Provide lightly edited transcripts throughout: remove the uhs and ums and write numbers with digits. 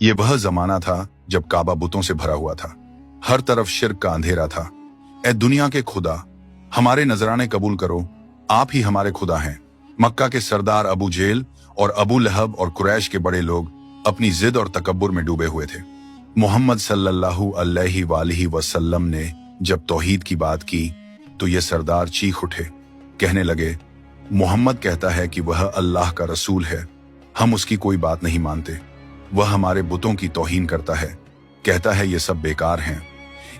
ये वह जमाना था जब काबा बुतों से भरा हुआ था, हर तरफ शिर्क का अंधेरा था। ए दुनिया के खुदा, हमारे नजराने कबूल करो, आप ही हमारे खुदा हैं। मक्का के सरदार अबू जेल और अबू लहब और कुरैश के बड़े लोग अपनी जिद और तकब्बुर में डूबे हुए थे। मोहम्मद सल्लल्लाहु अलैहि वसल्लम ने जब तौहीद की बात की तो ये सरदार चीख उठे, कहने लगे, मोहम्मद कहता है कि वह अल्लाह का रसूल है, हम उसकी कोई बात नहीं मानते। वह हमारे बुतों की तौहीन करता है, कहता है ये सब बेकार हैं।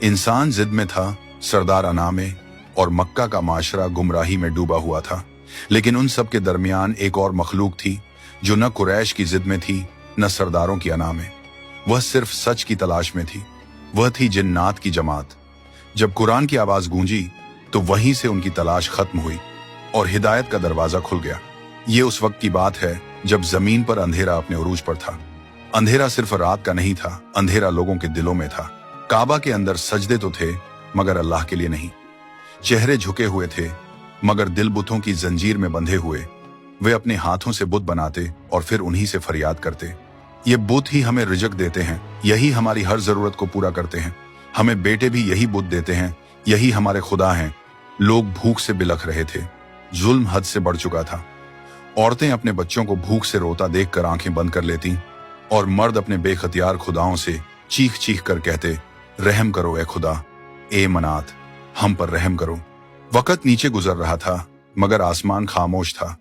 इंसान जिद में था, सरदार अना में, और मक्का का माशरा गुमराही में डूबा हुआ था। लेकिन उन सब के दरमियान एक और मखलूक थी जो न कुरैश की जिद में थी न सरदारों की अना में। वह सिर्फ सच की तलाश में थी। वह थी जिन्नात की जमात। जब कुरान की आवाज गूंजी तो वहीं से उनकी तलाश खत्म हुई और हिदायत का दरवाजा खुल गया। ये उस वक्त की बात है जब जमीन पर अंधेरा अपने उरूज पर था। अंधेरा सिर्फ रात का नहीं था, अंधेरा लोगों के दिलों में था। काबा के अंदर सजदे तो थे मगर अल्लाह के लिए नहीं। चेहरे झुके हुए थे मगर दिल बुतों की जंजीर में बंधे हुए। वे अपने हाथों से बुत बनाते और फिर उन्हीं से फरियाद करते। ये बुत ही हमें रिजक देते हैं, यही हमारी हर जरूरत को पूरा करते हैं। हमें बेटे भी यही बुत देते हैं, यही हमारे खुदा हैं। लोग भूख से बिलख रहे थे, जुल्म हद से बढ़ चुका था। औरतें अपने बच्चों को भूख से रोता देखकर आंखें बंद कर लेती और मर्द अपने बेखतियार खुदाओं से चीख चीख कर कहते, रहम करो ए खुदा, ए मनात, हम पर रहम करो। वक्त नीचे गुजर रहा था मगर आसमान खामोश था।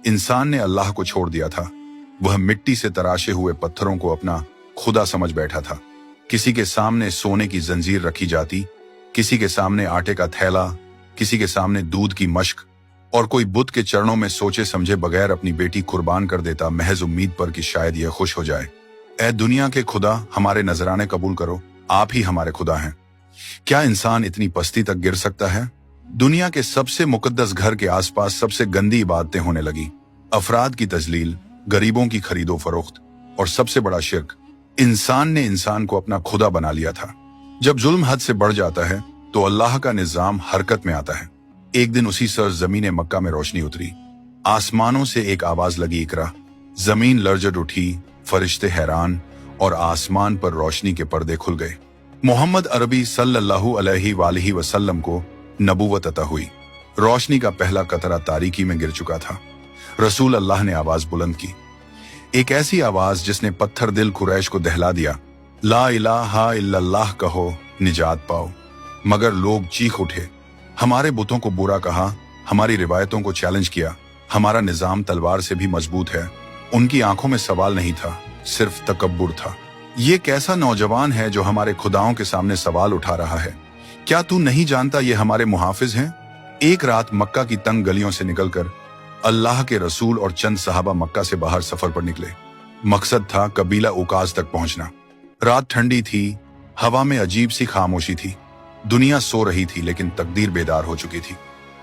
इंसान ने अल्लाह को छोड़ दिया था। वह मिट्टी से तराशे हुए पत्थरों को अपना खुदा समझ बैठा था। किसी के सामने सोने की जंजीर रखी जाती, किसी के सामने आटे का थैला, किसी के सामने दूध की मश्क, और कोई बुत के चरणों में सोचे समझे बगैर अपनी बेटी कुर्बान कर देता महज उम्मीद पर कि शायद यह खुश हो जाए। ए दुनिया के खुदा, हमारे नजराने कबूल करो, आप ही हमारे खुदा हैं। क्या इंसान इतनी पस्ती तक गिर सकता है? दुनिया के सबसे मुकद्दस घर के आसपास सबसे गंदी इबादतें होने लगी। अफराद की तजलील, गरीबों की खरीदो फरोख्त और सबसे बड़ा शिर्क। इंसान ने इंसान को अपना खुदा बना लिया था। जब जुल्म हद से बढ़ जाता है तो अल्लाह का निजाम हरकत में आता है। एक दिन उसी सरजमीन मक्का में रोशनी उतरी। आसमानों से एक आवाज लगी, इकरा। जमीन लर्जट उठी, फरिश्ते हैरान, और आसमान पर रोशनी के पर्दे खुल गए। मोहम्मद अरबी सल्लल्लाहु अलैहि वसल्लम को नबूवत अता हुई। रोशनी का पहला कतरा तारीकी में गिर चुका था। रसूल अल्लाह ने आवाज बुलंद की, एक ऐसी आवाज जिसने पत्थर दिल कुरैश को दहला दिया, ला इलाहा इल्लल्लाह कहो, निजात पाओ। मगर लोग चीख उठे, हमारे बुतों को बुरा कहा, हमारी रिवायतों को चैलेंज किया, हमारा निजाम तलवार से भी मजबूत है। उनकी आंखों में सवाल नहीं था, सिर्फ तकब्बुर था। ये कैसा नौजवान है जो हमारे खुदाओं के सामने सवाल उठा रहा है? क्या तू नहीं जानता ये हमारे मुहाफिज हैं? एक रात मक्का की तंग गलियों से निकलकर अल्लाह के रसूल और चंद सहाबा मक्का से बाहर सफर पर निकले। मकसद था कबीला उकाज तक पहुंचना। रात ठंडी थी, हवा में अजीब सी खामोशी थी। दुनिया सो रही थी लेकिन तकदीर बेदार हो चुकी थी।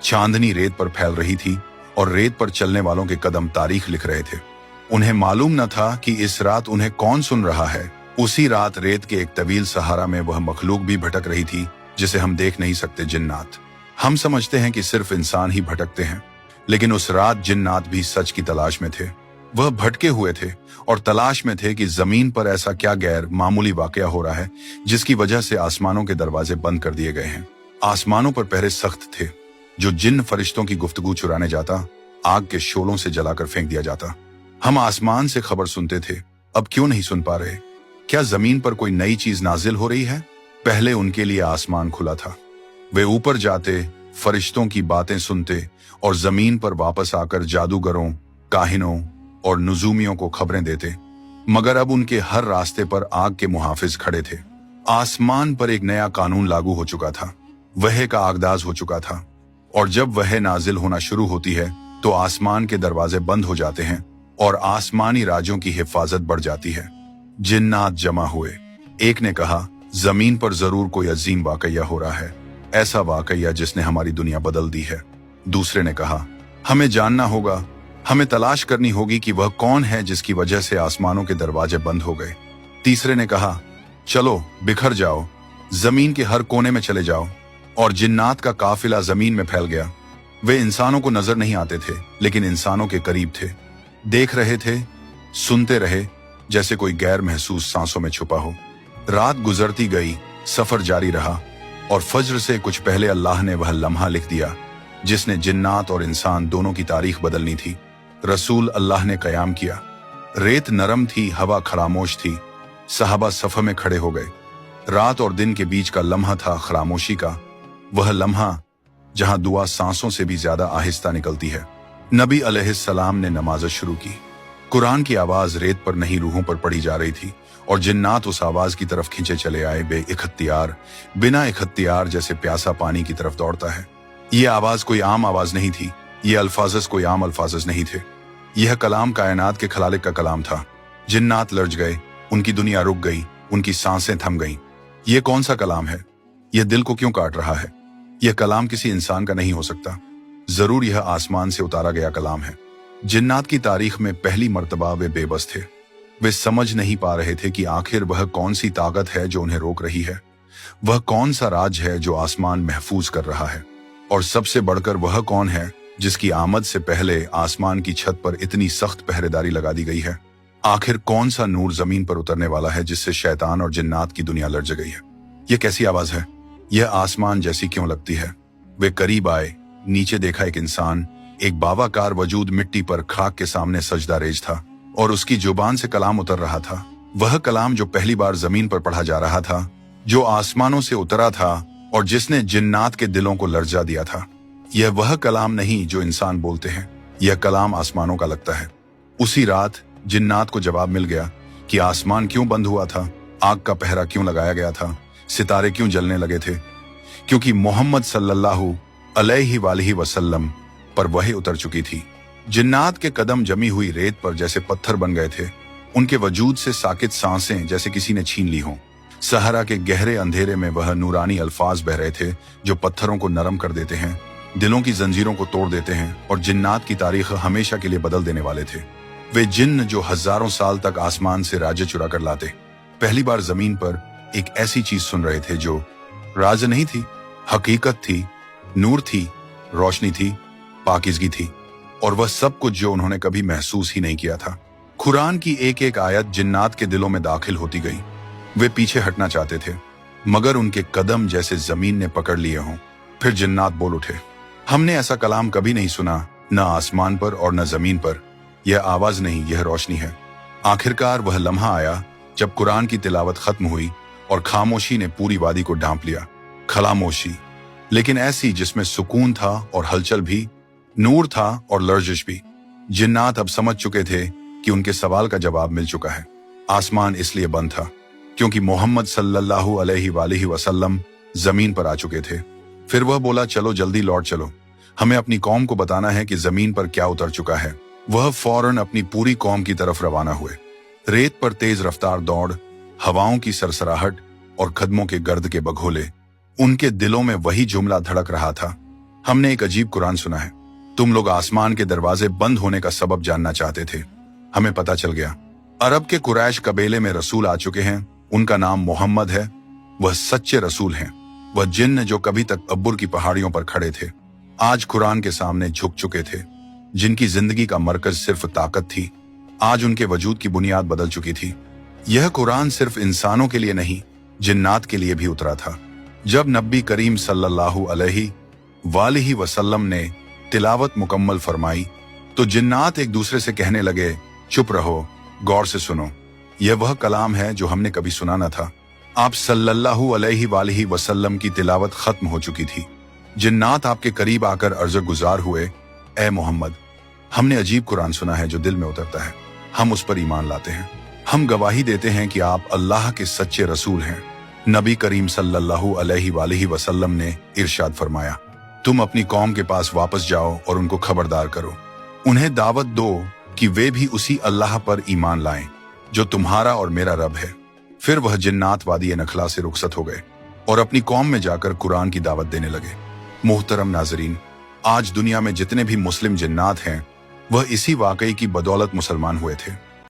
चांदनी रेत पर फैल रही थी और रेत पर चलने वालों के कदम तारीख लिख रहे थे। उन्हें मालूम न था कि इस रात उन्हें कौन सुन रहा है। उसी रात रेत के एक तवील सहारा में वह मखलूक भी भटक रही थी जिसे हम देख नहीं सकते, जिन्नात। हम समझते हैं कि सिर्फ इंसान ही भटकते हैं, लेकिन उस रात जिन्नात भी सच की तलाश में थे। वह भटके हुए थे और तलाश में थे कि जमीन पर ऐसा क्या गैर मामूली वाकया हो रहा है जिसकी वजह से आसमानों के दरवाजे बंद कर दिए गए हैं। आसमानों पर पहरे सख्त थे। जो जिन्न फरिश्तों की गुफ्तगू चुराने जाता, आग के शोलों से जलाकर फेंक दिया जाता। हम आसमान से खबर सुनते थे, अब क्यों नहीं सुन पा रहे? क्या जमीन पर कोई नई चीज नाजिल हो रही है? पहले उनके लिए आसमान खुला था। वे ऊपर जाते, फरिश्तों की बातें सुनते और जमीन पर वापस आकर जादूगरों, काहिनों और नुजूमियों को खबरें देते। मगर अब उनके हर रास्ते पर आग के मुहाफिज खड़े थे। आसमान पर एक नया कानून लागू हो चुका था। वह का आगदाज हो चुका था, और जब वह नाजिल होना शुरू होती है तो आसमान के दरवाजे बंद हो जाते हैं और आसमानी राज्यों की हिफाजत बढ़ जाती है। जिन्नात जमा हुए। एक ने कहा, जमीन पर जरूर कोई अजीम वाकया हो रहा है, ऐसा वाकया जिसने हमारी दुनिया बदल दी है। दूसरे ने कहा, हमें जानना होगा, हमें तलाश करनी होगी कि वह कौन है जिसकी वजह से आसमानों के दरवाजे बंद हो गए। तीसरे ने कहा, चलो बिखर जाओ, जमीन के हर कोने में चले जाओ। और जिन्नात का काफिला जमीन में फैल गया। वे इंसानों को नजर नहीं आते थे, लेकिन इंसानों के करीब थे। देख रहे थे, सुनते रहे, जैसे कोई गैर महसूस सांसों में छुपा हो। रात गुजरती गई, सफर जारी रहा, और फज्र से कुछ पहले अल्लाह ने वह लम्हा लिख दिया जिसने जिन्नात और इंसान दोनों की तारीख बदलनी थी। रसूल अल्लाह ने कयाम किया। रेत नरम थी, हवा खामोश थी, सहाबा सफ़ में खड़े हो गए। रात और दिन के बीच का लम्हा था खामोशी का, वह लम्हा जहां दुआ सांसों से भी ज्यादा आहिस्ता निकलती है। नबी अलैहिस्सलाम ने नमाज शुरू की। कुरान की आवाज रेत पर नहीं रूहों पर पड़ी जा रही थी, और जिन्नात उस आवाज की तरफ खींचे चले आए, बिना इख्तियार जैसे प्यासा पानी की तरफ दौड़ता है। ये आवाज कोई आम आवाज नहीं थी, ये अल्फाज कोई आम अल्फाज नहीं थे। यह कलाम कायनात के खलालिक का कलाम था। जिन्नात लर्ज गए, उनकी दुनिया रुक गई, उनकी सांसें थम गईं। यह कौन सा कलाम है? यह दिल को क्यों काट रहा है? यह कलाम किसी इंसान का नहीं हो सकता, जरूर यह आसमान से उतारा गया कलाम है। जिन्नात की तारीख में पहली मर्तबा वे बेबस थे। वे समझ नहीं पा रहे थे कि आखिर वह कौन सी ताकत है जो उन्हें रोक रही है, वह कौन सा राज है जो आसमान महफूज कर रहा है, और सबसे बढ़कर वह कौन है जिसकी आमद से पहले आसमान की छत पर इतनी सख्त पहरेदारी लगा दी गई है। आखिर कौन सा नूर जमीन पर उतरने वाला है जिससे शैतान और जिन्नात की दुनिया लर्ज गई है? यह कैसी आवाज है? यह आसमान जैसी क्यों लगती है? वे करीब आए, नीचे देखा एक इंसान, एक बावाकार वजूद मिट्टी पर खाक के सामने सजदा रेज था, और उसकी जुबान से कलाम उतर रहा था। वह कलाम जो पहली बार जमीन पर पढ़ा जा रहा था, जो आसमानों से उतरा था और जिसने जिन्नात के दिलों को लर्जा दिया था। यह वह कलाम नहीं जो इंसान बोलते हैं, यह कलाम आसमानों का लगता है। उसी रात जिन्नात को जवाब मिल गया कि आसमान क्यों बंद हुआ था, आग का पहरा क्यों लगाया गया था, सितारे क्यों जलने लगे थे, क्योंकि मोहम्मद सल्लल्लाहु अलैहि वसल्लम पर वही उतर चुकी थी। जिन्नात के कदम जमी हुई रेत पर जैसे पत्थर बन गए थे, उनके वजूद से साकित सांसें जैसे किसी ने छीन ली हों। सहरा के गहरे अंधेरे में वह नूरानी अल्फाज बह रहे थे जो पत्थरों को नरम कर देते हैं, दिलों की जंजीरों को तोड़ देते हैं, और जिन्नात की तारीख हमेशा के लिए बदल देने वाले थे। वे जिन्न जो हजारों साल तक आसमान से राज्य चुरा कर लाते, पहली बार जमीन पर एक ऐसी चीज सुन रहे थे जो राज नहीं थी, हकीकत थी, नूर थी, रोशनी थी, पाकिजगी थी, और वह सब कुछ जो उन्होंने कभी महसूस ही नहीं किया था। कुरान की एक एक आयत जिन्नात के दिलों में दाखिल होती गई। वे पीछे हटना चाहते थे, मगर उनके कदम जैसे जमीन ने पकड़ लिए हों। फिर जिन्नात बोल उठे, हमने ऐसा कलाम कभी नहीं सुना, न आसमान पर और न जमीन पर। यह आवाज नहीं, यह रोशनी है। आखिरकार वह लम्हा आया जब कुरान की तिलावत खत्म हुई और खामोशी ने पूरी वादी को ढांप लिया। खामोशी, लेकिन ऐसी जिसमें सुकून था और हलचल भी, नूर था और लर्जिश भी। जिन्नात अब समझ चुके थे कि उनके सवाल का जवाब मिल चुका है। आसमान इसलिए बंद था क्योंकि मोहम्मद सल्लल्लाहु अलैहि वसल्लम जमीन पर आ चुके थे। फिर वह बोला, चलो जल्दी लौट चलो, हमें अपनी कौम को बताना है कि जमीन पर क्या उतर चुका है। वह फौरन अपनी पूरी कौम की तरफ रवाना हुए। रेत पर तेज रफ्तार दौड़, हवाओं की सरसराहट और कदमों के गर्द के बघोले, उनके दिलों में वही जुमला धड़क रहा था, हमने एक अजीब कुरान सुना है। तुम लोग आसमान के दरवाजे बंद होने का सबब जानना चाहते थे, हमें पता चल गया। अरब के कुरैश कबीले में रसूल आ चुके हैं, उनका नाम मोहम्मद है। वह सच्चे रसूल हैं। वह जिन्न जो कभी तक अब्बुर की पहाड़ियों पर खड़े थे, आज कुरान के सामने झुक चुके थे। जिनकी जिंदगी का मरकज सिर्फ ताकत थी, आज उनके वजूद की बुनियाद बदल चुकी थी। यह कुरान सिर्फ इंसानों के लिए नहीं, जिन्नात के लिए भी उतरा था। जब नबी करीम सल्लल्लाहु अलैहि वसल्लम ने तिलावत मुकम्मल फरमाई तो जिन्नात एक दूसरे से कहने लगे, चुप रहो, गौर से सुनो, यह वह कलाम है जो हमने कभी सुना न था। आप सल्लल्लाहु अलैहि वसल्लम की तिलावत खत्म हो चुकी थी। जिन्नात आपके करीब आकर अर्ज गुजार हुए, ए मोहम्मद, हमने अजीब कुरान सुना है जो दिल में उतरता है, हम उस पर ईमान लाते हैं। हम गवाही देते हैं कि आप अल्लाह के सच्चे रसूल हैं। नबी करीम सल्लल्लाहु अलैहि वसल्लम ने इरशाद फरमाया, तुम अपनी कौम के पास वापस जाओ और उनको खबरदार करो, उन्हें दावत दो कि वे भी उसी अल्लाह पर ईमान लाएं जो तुम्हारा और मेरा रब है। फिर वह जिन्नात वादी नखला से रुखसत हो गए और अपनी कौम में जाकर कुरान की दावत देने लगे। मोहतरम नाजरीन, आज दुनिया में जितने भी मुस्लिम जिन्नात हैं, वह इसी वाकई की बदौलत मुसलमान हुए थे।